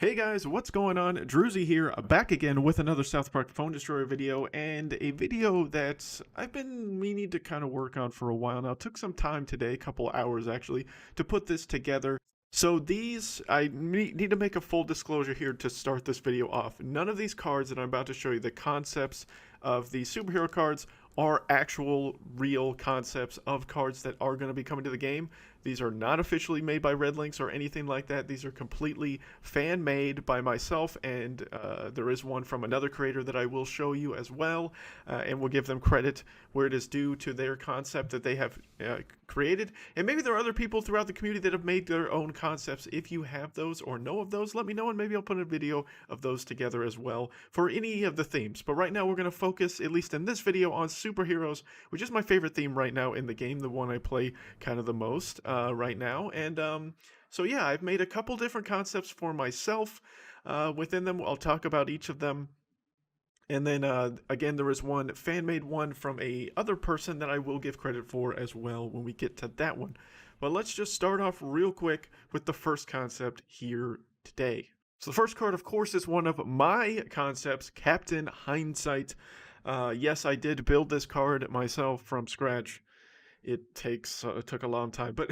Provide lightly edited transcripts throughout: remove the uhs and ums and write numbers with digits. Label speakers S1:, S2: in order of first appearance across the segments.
S1: Hey guys, what's going on? Druzy here, back again with another South Park Phone Destroyer video, and a video that I've been meaning to kind of work on for a while now. It took some time today, a couple hours actually, to put this together. So I need to make a full disclosure here to start this video off. None of these cards that I'm about to show you, the concepts of the superhero cards, are actual real concepts of cards that are going to be coming to the game. These are not officially made by Red Links or anything like that. These are completely fan-made by myself, and there is one from another creator that I will show you as well, and we'll give them credit where it is due to their concept that they have created. And maybe there are other people throughout the community that have made their own concepts. If you have those or know of those, let me know, and maybe I'll put a video of those together as well for any of the themes. But right now we're going to focus, at least in this video, on superheroes, which is my favorite theme right now in the game, the one I play kind of the most right now. And so yeah, I've made a couple different concepts for myself. Within them, I'll talk about each of them. And then again, there is one fan-made one from a other person that I will give credit for as well when we get to that one. But let's just start off real quick with the first concept here today. So the first card, of course, is one of my concepts, Captain Hindset. Yes, I did build this card myself from scratch. It took a long time, but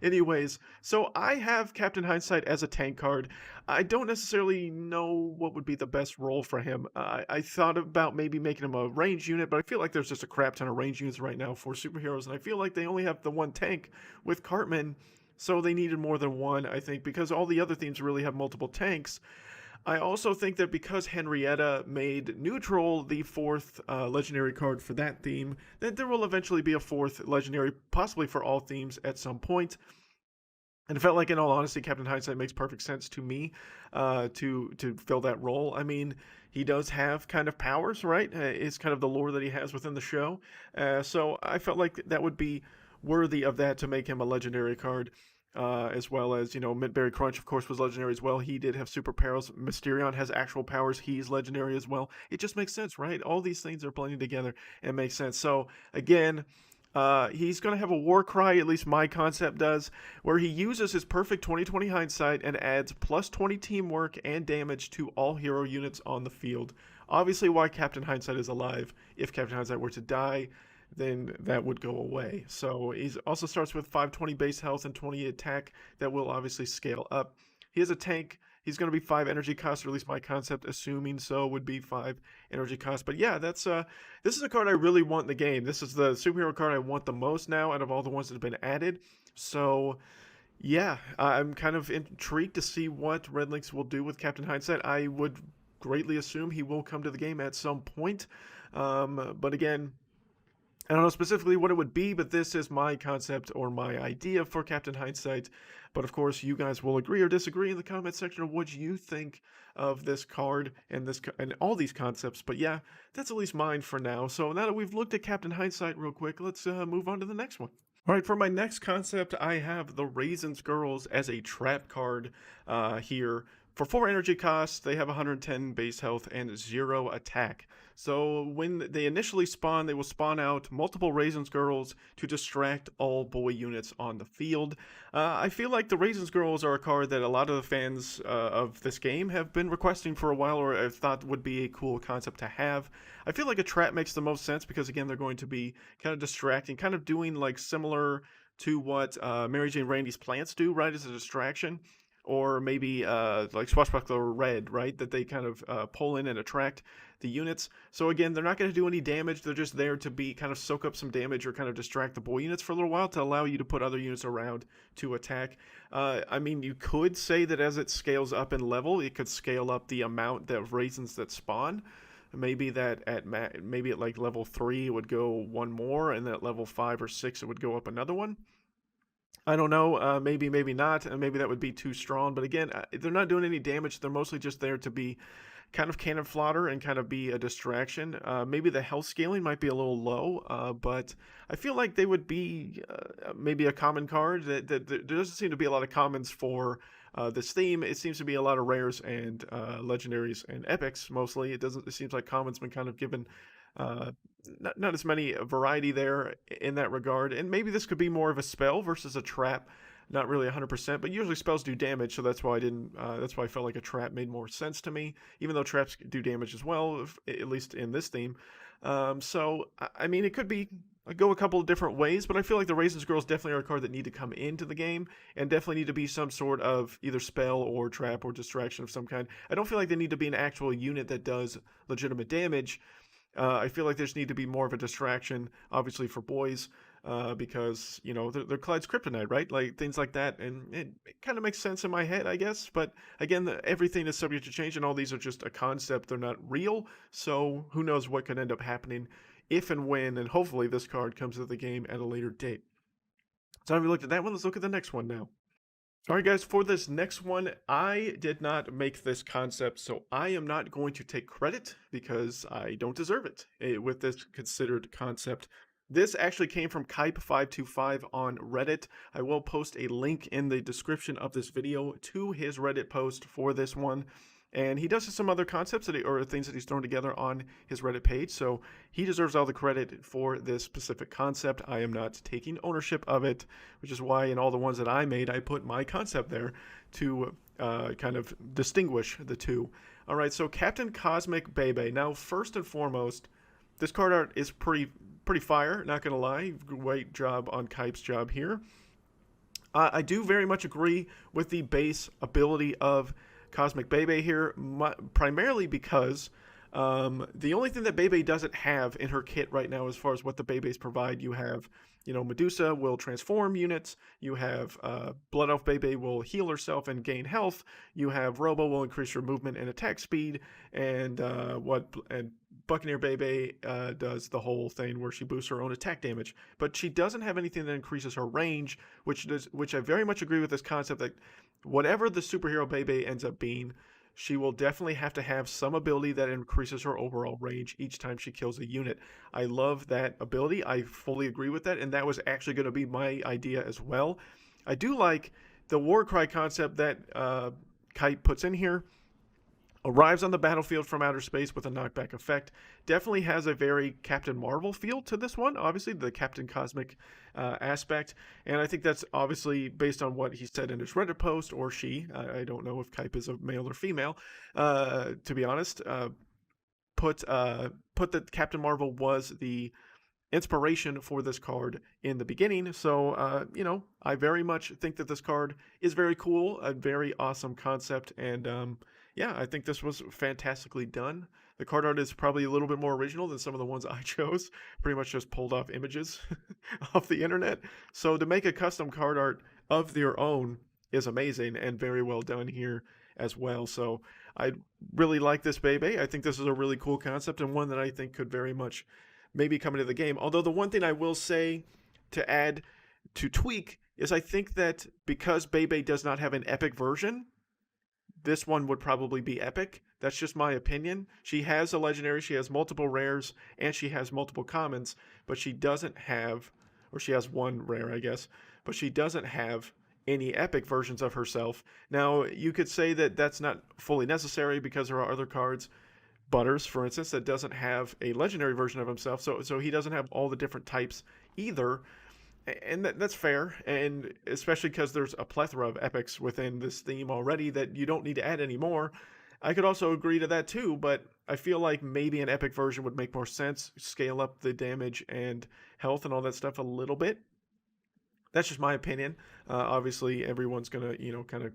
S1: anyways, so I have Captain Hindset as a tank card. I don't necessarily know what would be the best role for him. I thought about maybe making him a range unit, but I feel like there's just a crap ton of range units right now for superheroes, and I feel like they only have the one tank with Cartman, so they needed more than one, I think, because all the other themes really have multiple tanks. I also think that because Henrietta made neutral the fourth legendary card for that theme, that there will eventually be a fourth legendary, possibly for all themes at some point. And it felt like, in all honesty, Captain Hindset makes perfect sense to me to fill that role. I mean, he does have kind of powers, right? It's kind of the lore that he has within the show. So I felt like that would be worthy of that to make him a legendary card. As well as, Midberry Crunch, of course, was legendary as well. He did have superpowers. Mysterion has actual powers. He's legendary as well. It just makes sense, right? All these things are blending together and make sense. So, again, he's going to have a war cry, at least my concept does, where he uses his perfect 20/20 hindsight and adds plus 20 teamwork and damage to all hero units on the field. Obviously, why Captain Hindsight is alive. If Captain Hindsight were to die, then that would go away. So he also starts with 520 base health and 20 attack. That will obviously scale up. He has a tank. He's going to be 5 energy cost, or at least my concept, assuming so, would be 5 energy cost. But yeah, this is a card I really want in the game. This is the superhero card I want the most now out of all the ones that have been added. So yeah, I'm kind of intrigued to see what Red Links will do with Captain Hindsight. I would greatly assume he will come to the game at some point. But again, I don't know specifically what it would be, but this is my concept or my idea for Captain Hindsight. But of course, you guys will agree or disagree in the comment section of what you think of this card and all these concepts. But yeah, that's at least mine for now. So now that we've looked at Captain Hindsight real quick, let's move on to the next one. All right, for my next concept, I have the Raisins Girls as a trap card here. For 4 energy costs, they have 110 base health and 0 attack. So when they initially spawn, they will spawn out multiple Raisins Girls to distract all boy units on the field. I feel like the Raisins Girls are a card that a lot of the fans of this game have been requesting for a while, or have thought would be a cool concept to have. I feel like a trap makes the most sense because, again, they're going to be kind of distracting, kind of doing like similar to what Mary Jane Randy's plants do, right, as a distraction. Or maybe like Swashbuckler Red, right, that they kind of pull in and attract the units. So again, they're not going to do any damage. They're just there to be kind of soak up some damage or kind of distract the boy units for a little while to allow you to put other units around to attack. I mean, you could say that as it scales up in level, it could scale up the amount of raisins that spawn. Maybe that at like level 3 it would go one more, and at level 5 or 6 it would go up another one. I don't know, maybe not, and maybe that would be too strong. But again, they're not doing any damage. They're mostly just there to be kind of cannon fodder and kind of be a distraction. Maybe the health scaling might be a little low, but I feel like they would be maybe a common card. There doesn't seem to be a lot of commons for this theme. It seems to be a lot of rares and legendaries and epics mostly. It seems like commons been kind of given not as many variety there in that regard, and maybe this could be more of a spell versus a trap. not really 100%, but usually spells do damage, so that's why I didn't. That's why I felt like a trap made more sense to me, even though traps do damage as well, at least in this theme. So I mean, it could be go a couple of different ways, but I feel like the Raisins Girls definitely are a card that need to come into the game and definitely need to be some sort of either spell or trap or distraction of some kind. I don't feel like they need to be an actual unit that does legitimate damage. I feel like there just need to be more of a distraction, obviously for boys, because they're Clyde's kryptonite, right? Like things like that, and it kind of makes sense in my head, I guess. But again, everything is subject to change, and all these are just a concept; they're not real. So who knows what could end up happening if and when, and hopefully this card comes to the game at a later date. So have we looked at that one? Let's look at the next one now. Alright guys, for this next one, I did not make this concept, so I am not going to take credit because I don't deserve it with this considered concept. This actually came from Kype525 on Reddit. I will post a link in the description of this video to his Reddit post for this one. And he does have some other concepts or things that he's thrown together on his Reddit page, so he deserves all the credit for this specific concept. I am not taking ownership of it, which is why in all the ones that I made, I put my concept there to kind of distinguish the two. All right, so Captain Cosmic Bebe. Now, first and foremost, this card art is pretty fire, not going to lie. Great job on Kype's job here. I do very much agree with the base ability of Cosmic Bebe here, primarily because the only thing that Bebe doesn't have in her kit right now, as far as what the Bebes provide, you have, Medusa will transform units. You have Blood Elf Bebe will heal herself and gain health. You have Robo will increase her movement and attack speed, and Buccaneer Bebe does the whole thing where she boosts her own attack damage. But she doesn't have anything that increases her range, which I very much agree with this concept that whatever the superhero Bebe ends up being, she will definitely have to have some ability that increases her overall range each time she kills a unit. I love that ability. I fully agree with that, and that was actually going to be my idea as well. I do like the Warcry concept that Kite puts in here. Arrives on the battlefield from outer space with a knockback effect. Definitely has a very Captain Marvel feel to this one, obviously, the Captain Cosmic aspect. And I think that's obviously based on what he said in his Reddit post, or she. I don't know if Kype is a male or female, to be honest. Put that Captain Marvel was the inspiration for this card in the beginning. So, I very much think that this card is very cool, a very awesome concept, and yeah, I think this was fantastically done. The card art is probably a little bit more original than some of the ones I chose. Pretty much just pulled off images off the internet. So to make a custom card art of your own is amazing and very well done here as well. So I really like this Bebe. I think this is a really cool concept and one that I think could very much maybe come into the game. Although the one thing I will say to add to tweak is I think that because Bebe does not have an epic version, this one would probably be epic. That's just my opinion. She has a legendary, she has multiple rares, and she has multiple commons, but she doesn't have, or she has one rare, I guess, but she doesn't have any epic versions of herself. Now, you could say that that's not fully necessary because there are other cards, Butters, for instance, that doesn't have a legendary version of himself, so he doesn't have all the different types either. And that's fair, and especially because there's a plethora of epics within this theme already that you don't need to add any more. I could also agree to that too, but I feel like maybe an epic version would make more sense, scale up the damage and health and all that stuff a little bit. That's just my opinion. Obviously, everyone's gonna, kind of,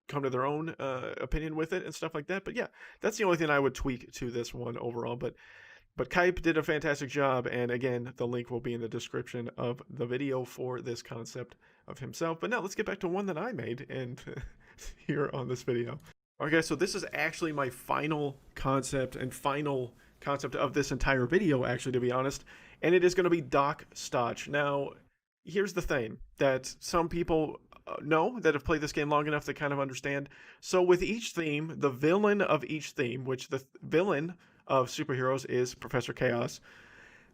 S1: come to their own opinion with it and stuff like that. But yeah, that's the only thing I would tweak to this one overall. But Kype did a fantastic job, and again, the link will be in the description of the video for this concept of himself. But now let's get back to one that I made and here on this video. Okay, so this is actually my final concept of this entire video, actually, to be honest, and it is going to be Doc Stotch. Now, here's the thing that some people know that have played this game long enough to kind of understand. So with each theme, the villain of each theme, which the villain of superheroes is Professor Chaos.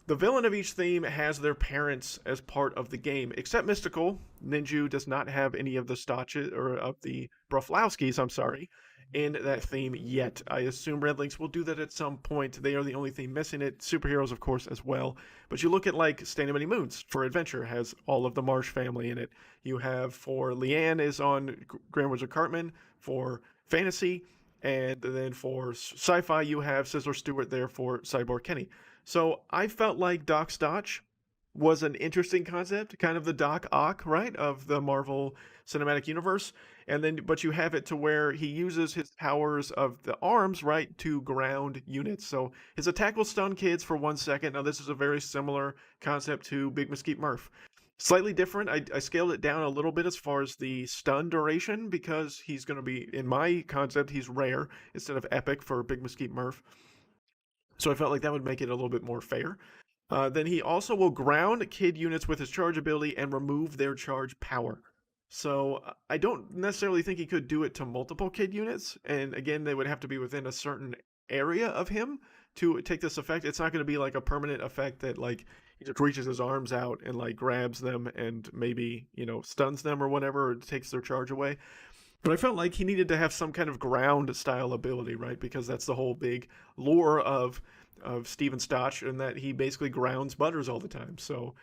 S1: The villain of each theme has their parents as part of the game, except Mystical. Ninju does not have any of the Stotches, or of the Broflowskis, I'm sorry. in that theme yet. I assume Red Links will do that at some point. They are the only theme missing it. Superheroes, of course, as well. But you look at like Standing Many Moons for Adventure has all of the Marsh family in it. You have for Leanne is on Grand Wizard Cartman for fantasy, and then for sci-fi you have Sizzler Stewart there for Cyborg Kenny. So I felt like Doc Stotch was an interesting concept, kind of the Doc Ock, right, of the Marvel Cinematic Universe. And then, but you have it to where he uses his powers of the arms, right, to ground units. So his attack will stun kids for 1 second. Now, this is a very similar concept to Big Mesquite Murph. Slightly different. I scaled it down a little bit as far as the stun duration because he's going to be, in my concept, he's rare instead of epic for Big Mesquite Murph. So I felt like that would make it a little bit more fair. Then he also will ground kid units with his charge ability and remove their charge power. So I don't necessarily think he could do it to multiple kid units. And again, they would have to be within a certain area of him to take this effect. It's not going to be like a permanent effect that like he just reaches his arms out and like grabs them and maybe, you know, stuns them or whatever, or takes their charge away. But I felt like he needed to have some kind of ground style ability, right? Because that's the whole big lore of Steven Stotch, and that he basically grounds Butters all the time. So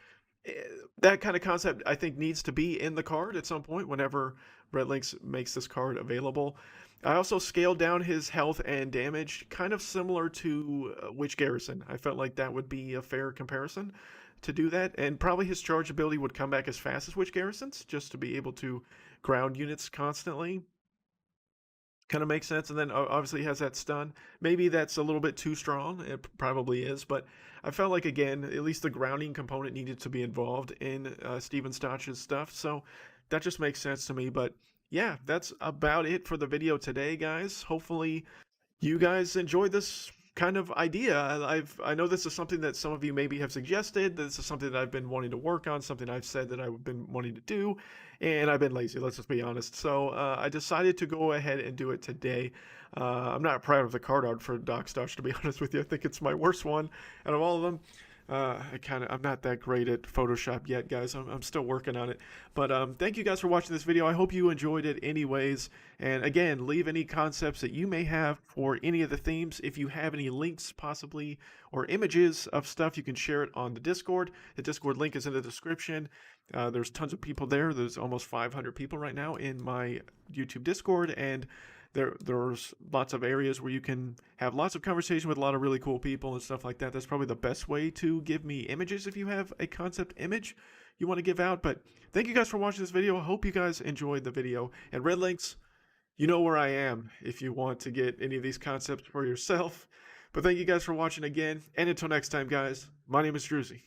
S1: that kind of concept I think needs to be in the card at some point whenever Red Links makes this card available. I also scaled down his health and damage, kind of similar to Witch Garrison. I felt like that would be a fair comparison to do that, and probably his charge ability would come back as fast as Witch Garrison's, just to be able to ground units constantly. Kind of makes sense. And then obviously he has that stun. Maybe that's a little bit too strong. It probably is, but I felt like, again, at least the grounding component needed to be involved in Steven Stotch's stuff. So that just makes sense to me. But yeah, that's about it for the video today, guys. Hopefully you guys enjoyed this kind of idea. I know this is something that some of you maybe have suggested. This is something that I've been wanting to work on, something I've said that I've been wanting to do, and I've been lazy, let's just be honest. So I decided to go ahead and do it today. I'm not proud of the card art for Doc Stotch, to be honest with you. I think it's my worst one out of all of them. I'm not that great at Photoshop yet, guys. I'm still working on it. But thank you guys for watching this video. I hope you enjoyed it anyways. And again, leave any concepts that you may have for any of the themes. If you have any links possibly or images of stuff, you can share it on the Discord. The Discord link is in the description. There's tons of people there. There's almost 500 people right now in my YouTube Discord, and there's lots of areas where you can have lots of conversation with a lot of really cool people and stuff like that. That's probably the best way to give me images if you have a concept image you want to give out. But thank you guys for watching this video. I hope you guys enjoyed the video. And Red Links, you know where I am if you want to get any of these concepts for yourself. But thank you guys for watching again. And until next time, guys, my name is Druzy.